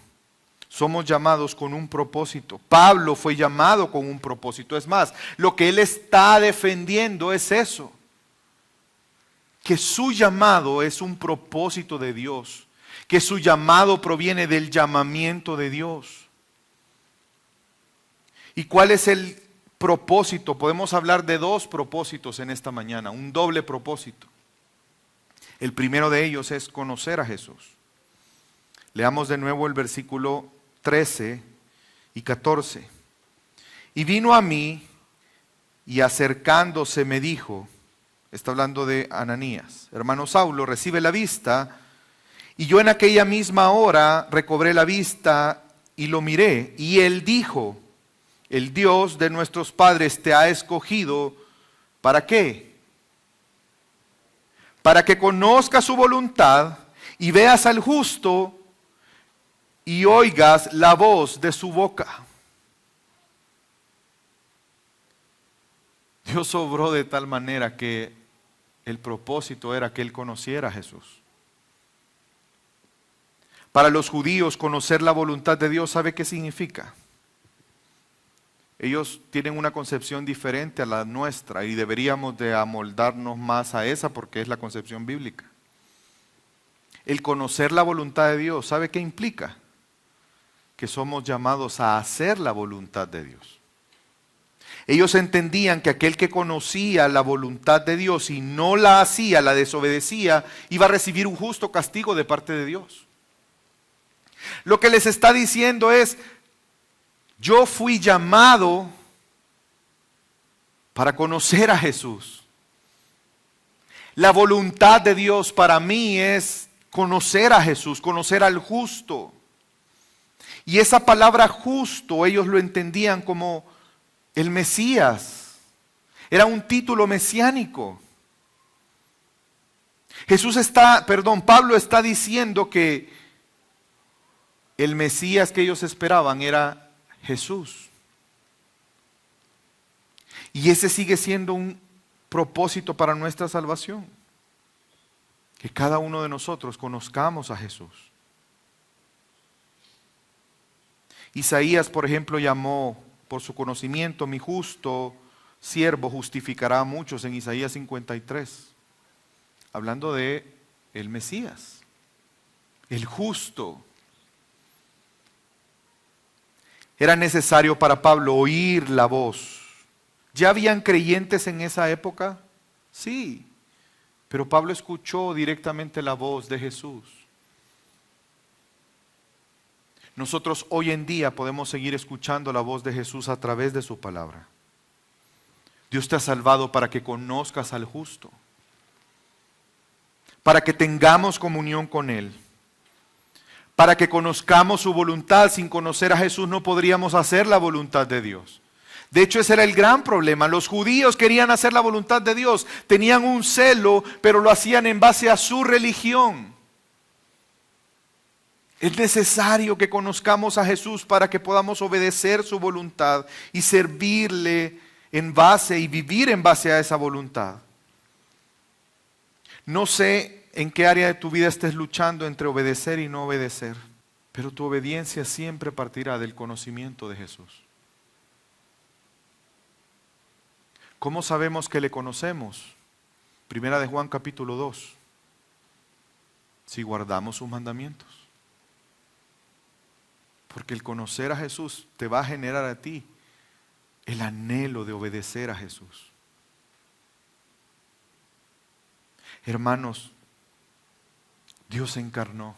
Somos llamados con un propósito. Pablo fue llamado con un propósito. Es más, lo que él está defendiendo es eso. Que su llamado es un propósito de Dios. Que su llamado proviene del llamamiento de Dios. ¿Y cuál es el propósito? Podemos hablar de dos propósitos en esta mañana, un doble propósito. El primero de ellos es conocer a Jesús. Leamos de nuevo el versículo 13 y 14. Y vino a mí y acercándose me dijo, está hablando de Ananías, hermano Saulo, recibe la vista. Y yo en aquella misma hora recobré la vista y lo miré. Y él dijo, el Dios de nuestros padres te ha escogido. ¿Para qué? Para que conozcas su voluntad y veas al justo y oigas la voz de su boca. Dios obró de tal manera que el propósito era que él conociera a Jesús. Para los judíos, conocer la voluntad de Dios, ¿sabe qué significa? Ellos tienen una concepción diferente a la nuestra y deberíamos de amoldarnos más a esa porque es la concepción bíblica. El conocer la voluntad de Dios, ¿sabe qué implica? Que somos llamados a hacer la voluntad de Dios. Ellos entendían que aquel que conocía la voluntad de Dios y no la hacía, la desobedecía, iba a recibir un justo castigo de parte de Dios. Lo que les está diciendo es: yo fui llamado para conocer a Jesús. La voluntad de Dios para mí es conocer a Jesús, conocer al justo. Y esa palabra justo, ellos lo entendían como el Mesías. Era un título mesiánico. Pablo está diciendo que el Mesías que ellos esperaban era Jesús. Y ese sigue siendo un propósito para nuestra salvación. Que cada uno de nosotros conozcamos a Jesús. Isaías, por ejemplo, llamó por su conocimiento: mi justo siervo justificará a muchos, en Isaías 53. Hablando de el Mesías, el justo. Era necesario para Pablo oír la voz. ¿Ya habían creyentes en esa época? Sí, pero Pablo escuchó directamente la voz de Jesús. Nosotros hoy en día podemos seguir escuchando la voz de Jesús a través de su palabra. Dios te ha salvado para que conozcas al justo, para que tengamos comunión con Él, para que conozcamos su voluntad. Sin conocer a Jesús no podríamos hacer la voluntad de Dios. De hecho, ese era el gran problema. Los judíos querían hacer la voluntad de Dios, tenían un celo, pero lo hacían en base a su religión. Es necesario que conozcamos a Jesús para que podamos obedecer su voluntad y servirle en base y vivir en base a esa voluntad. No sé en qué área de tu vida estés luchando entre obedecer y no obedecer, pero tu obediencia siempre partirá del conocimiento de Jesús. ¿Cómo sabemos que le conocemos? Primera de Juan capítulo 2. Si guardamos sus mandamientos. Porque el conocer a Jesús te va a generar a ti el anhelo de obedecer a Jesús. Hermanos, Dios se encarnó.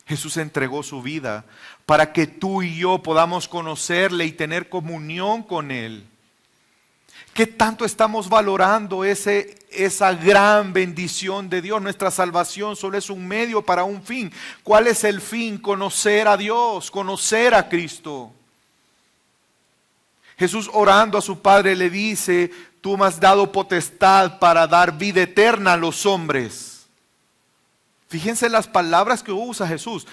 Jesús entregó su vida para que tú y yo podamos conocerle y tener comunión con Él. ¿Qué tanto estamos valorando esa gran bendición de Dios? Nuestra salvación solo es un medio para un fin. ¿Cuál es el fin? Conocer a Dios, conocer a Cristo. Jesús, orando a su Padre, le dice: tú me has dado potestad para dar vida eterna a los hombres. Fíjense las palabras que usa Jesús.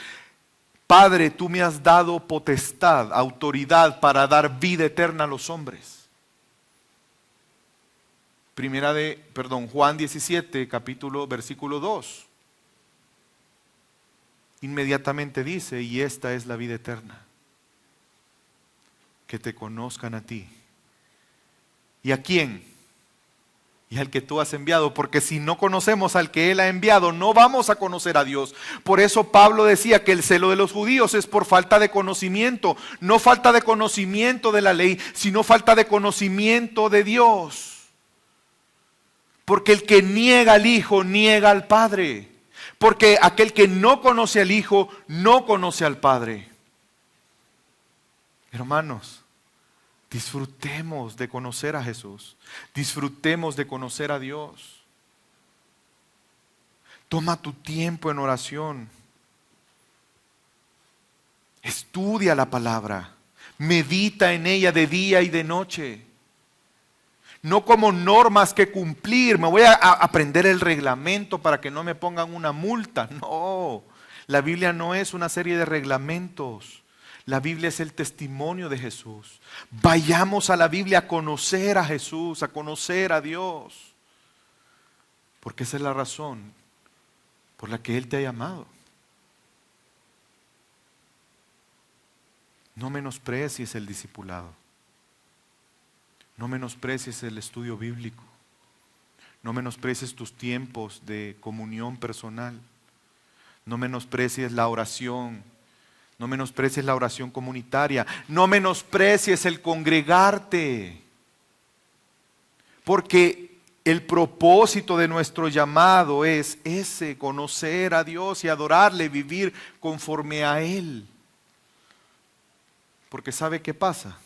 Padre, tú me has dado potestad, autoridad para dar vida eterna a los hombres. Juan 17, versículo 2. Inmediatamente dice: y esta es la vida eterna, que te conozcan a ti. ¿Y a quién? Y al que tú has enviado, porque si no conocemos al que Él ha enviado, no vamos a conocer a Dios. Por eso Pablo decía que el celo de los judíos es por falta de conocimiento, no falta de conocimiento de la ley, sino falta de conocimiento de Dios. Porque el que niega al Hijo, niega al Padre. Porque aquel que no conoce al Hijo, no conoce al Padre. Hermanos, disfrutemos de conocer a Jesús. Disfrutemos de conocer a Dios. Toma tu tiempo en oración. Estudia la palabra. Medita en ella de día y de noche. No como normas que cumplir. Me voy a aprender el reglamento para que no me pongan una multa. No, la Biblia no es una serie de reglamentos. La Biblia es el testimonio de Jesús. Vayamos a la Biblia a conocer a Jesús, a conocer a Dios. Porque esa es la razón por la que Él te ha llamado. No menosprecies el discipulado. No menosprecies el estudio bíblico. No menosprecies tus tiempos de comunión personal. No menosprecies la oración. No menosprecies la oración comunitaria. No menosprecies el congregarte. Porque el propósito de nuestro llamado es ese, conocer a Dios y adorarle, vivir conforme a Él. Porque ¿sabe qué pasa?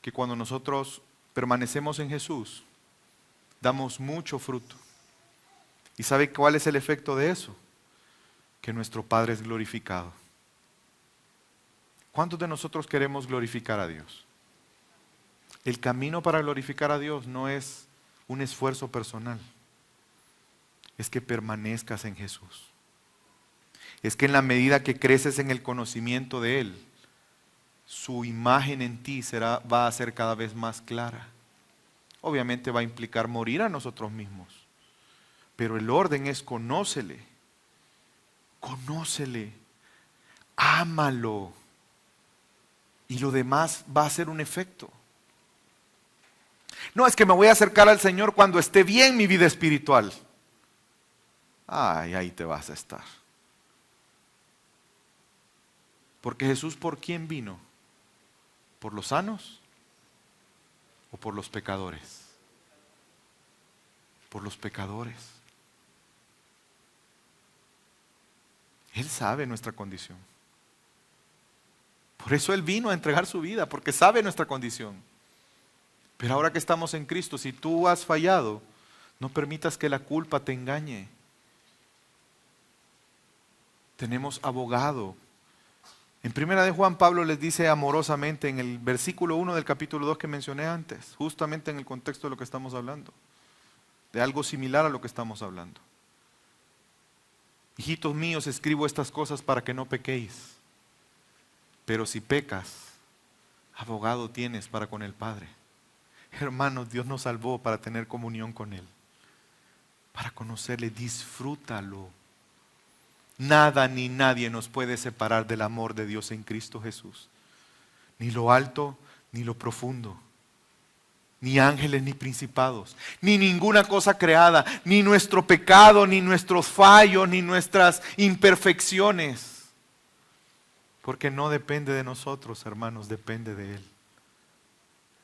Que cuando nosotros permanecemos en Jesús, damos mucho fruto. ¿Y sabe cuál es el efecto de eso? Que nuestro Padre es glorificado. ¿Cuántos de nosotros queremos glorificar a Dios? El camino para glorificar a Dios no es un esfuerzo personal. Es que permanezcas en Jesús. Es que en la medida que creces en el conocimiento de Él, su imagen en ti va a ser cada vez más clara. Obviamente va a implicar morir a nosotros mismos. Pero el orden es conócele. Conócele. Ámalo. Y lo demás va a ser un efecto. No es que me voy a acercar al Señor cuando esté bien mi vida espiritual. Ay, ahí te vas a estar. Porque Jesús, ¿por quién vino? ¿Por los sanos o por los pecadores? Por los pecadores. Él sabe nuestra condición. Por eso Él vino a entregar su vida, porque sabe nuestra condición. Pero ahora que estamos en Cristo, si tú has fallado, no permitas que la culpa te engañe. Tenemos abogado. En primera de Juan, Pablo les dice amorosamente en el versículo 1 del capítulo 2 que mencioné antes, justamente en el contexto de lo que estamos hablando, de algo similar a lo que estamos hablando. Hijitos míos, escribo estas cosas para que no pequéis. Pero si pecas, abogado tienes para con el Padre. Hermanos, Dios nos salvó para tener comunión con Él, para conocerle. Disfrútalo. Nada ni nadie nos puede separar del amor de Dios en Cristo Jesús. Ni lo alto, ni lo profundo. Ni ángeles, ni principados. Ni ninguna cosa creada. Ni nuestro pecado, ni nuestros fallos, ni nuestras imperfecciones. Porque no depende de nosotros, hermanos, depende de Él.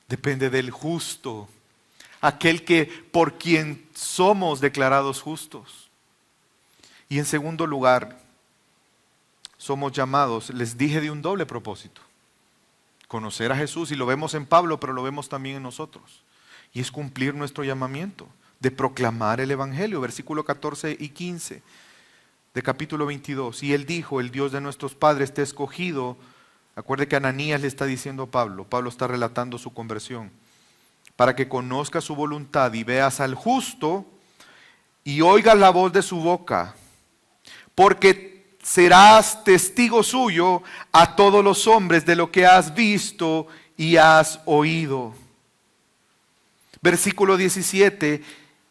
Depende del justo. Aquel que por quien somos declarados justos. Y en segundo lugar, somos llamados, les dije, de un doble propósito. Conocer a Jesús, y lo vemos en Pablo, pero lo vemos también en nosotros. Y es cumplir nuestro llamamiento de proclamar el Evangelio, versículo 14 y 15 de capítulo 22. Y Él dijo, el Dios de nuestros padres te ha escogido. Acuerde que Ananías le está diciendo a Pablo. Pablo está relatando su conversión. Para que conozcas su voluntad y veas al justo y oigas la voz de su boca. Porque serás testigo suyo a todos los hombres de lo que has visto y has oído. Versículo 17.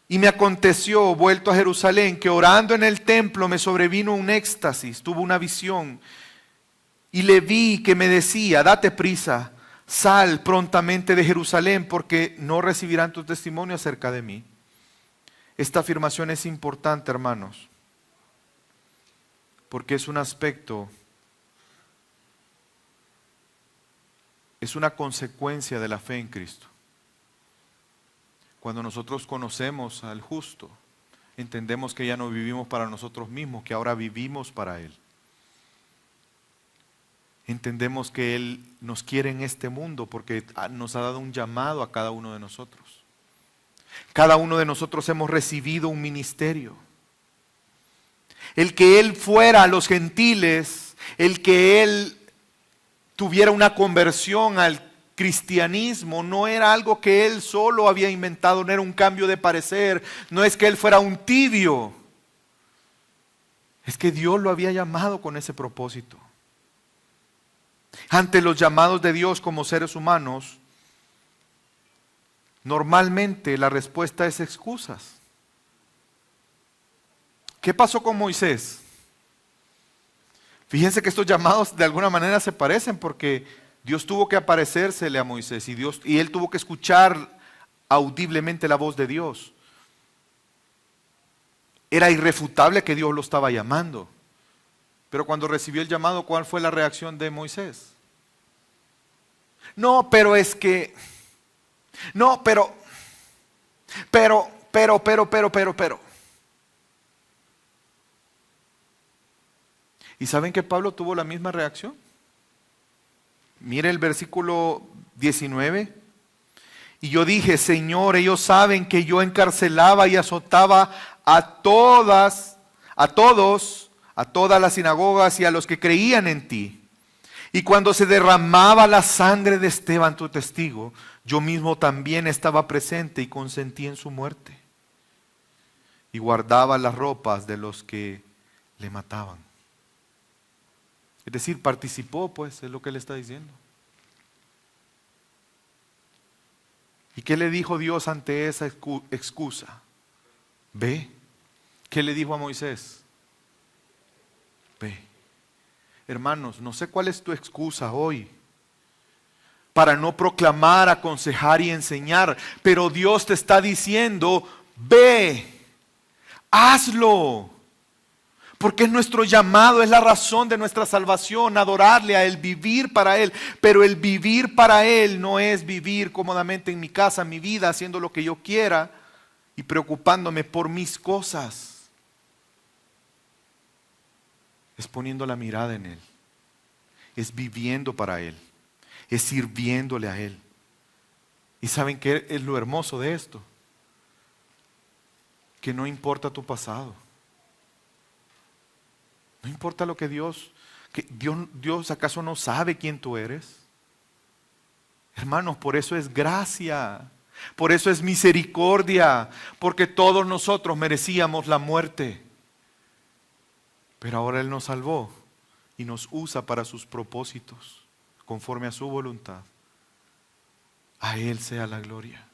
Y me aconteció, vuelto a Jerusalén, que orando en el templo me sobrevino un éxtasis, tuve una visión. Y le vi que me decía, date prisa, sal prontamente de Jerusalén, porque no recibirán tu testimonio acerca de mí. Esta afirmación es importante, hermanos, porque es un aspecto, es una consecuencia de la fe en Cristo. Cuando nosotros conocemos al justo, entendemos que ya no vivimos para nosotros mismos, que ahora vivimos para Él. Entendemos que Él nos quiere en este mundo porque nos ha dado un llamado a cada uno de nosotros. Cada uno de nosotros hemos recibido un ministerio. El que Él fuera a los gentiles, el que Él tuviera una conversión al cristianismo no era algo que él solo había inventado, no era un cambio de parecer, no es que él fuera un tibio, es que Dios lo había llamado con ese propósito. Ante los llamados de Dios como seres humanos, normalmente la respuesta es excusas. ¿Qué pasó con Moisés? Fíjense que estos llamados de alguna manera se parecen porque Dios tuvo que aparecérsele a Moisés y él tuvo que escuchar audiblemente la voz de Dios. Era irrefutable que Dios lo estaba llamando. Pero cuando recibió el llamado, ¿cuál fue la reacción de Moisés? No, pero es que... No, pero... ¿Y saben que Pablo tuvo la misma reacción? Mire el versículo 19. Y yo dije, Señor, ellos saben que yo encarcelaba y azotaba a todas las sinagogas y a los que creían en ti. Y cuando se derramaba la sangre de Esteban, tu testigo, yo mismo también estaba presente y consentí en su muerte. Y guardaba las ropas de los que le mataban. Es decir, participó, pues, es lo que él está diciendo. ¿Y qué le dijo Dios ante esa excusa? Ve. ¿Qué le dijo a Moisés? Ve. Hermanos, no sé cuál es tu excusa hoy para no proclamar, aconsejar y enseñar, pero Dios te está diciendo, ve, hazlo. Porque es nuestro llamado, es la razón de nuestra salvación, adorarle a Él, vivir para Él. Pero el vivir para Él no es vivir cómodamente en mi casa, en mi vida, haciendo lo que yo quiera y preocupándome por mis cosas. Es poniendo la mirada en Él, es viviendo para Él, es sirviéndole a Él. ¿Y saben qué es lo hermoso de esto? Que no importa tu pasado. No importa lo que Dios acaso no sabe quién tú eres. Hermanos, por eso es gracia, por eso es misericordia, porque todos nosotros merecíamos la muerte. Pero ahora Él nos salvó y nos usa para sus propósitos, conforme a su voluntad. A Él sea la gloria.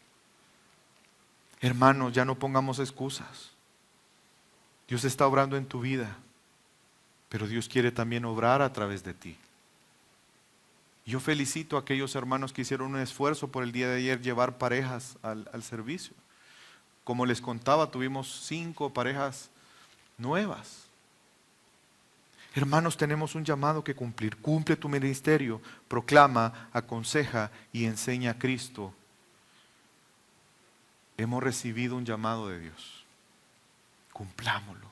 Hermanos, ya no pongamos excusas. Dios está obrando en tu vida. Pero Dios quiere también obrar a través de ti. Yo felicito a aquellos hermanos que hicieron un esfuerzo por el día de ayer llevar parejas al servicio. Como les contaba, tuvimos 5 parejas nuevas. Hermanos, tenemos un llamado que cumplir. Cumple tu ministerio, proclama, aconseja y enseña a Cristo. Hemos recibido un llamado de Dios. Cumplámoslo.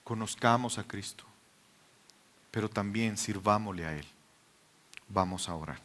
Conozcamos a Cristo, pero también sirvámosle a Él. Vamos a orar.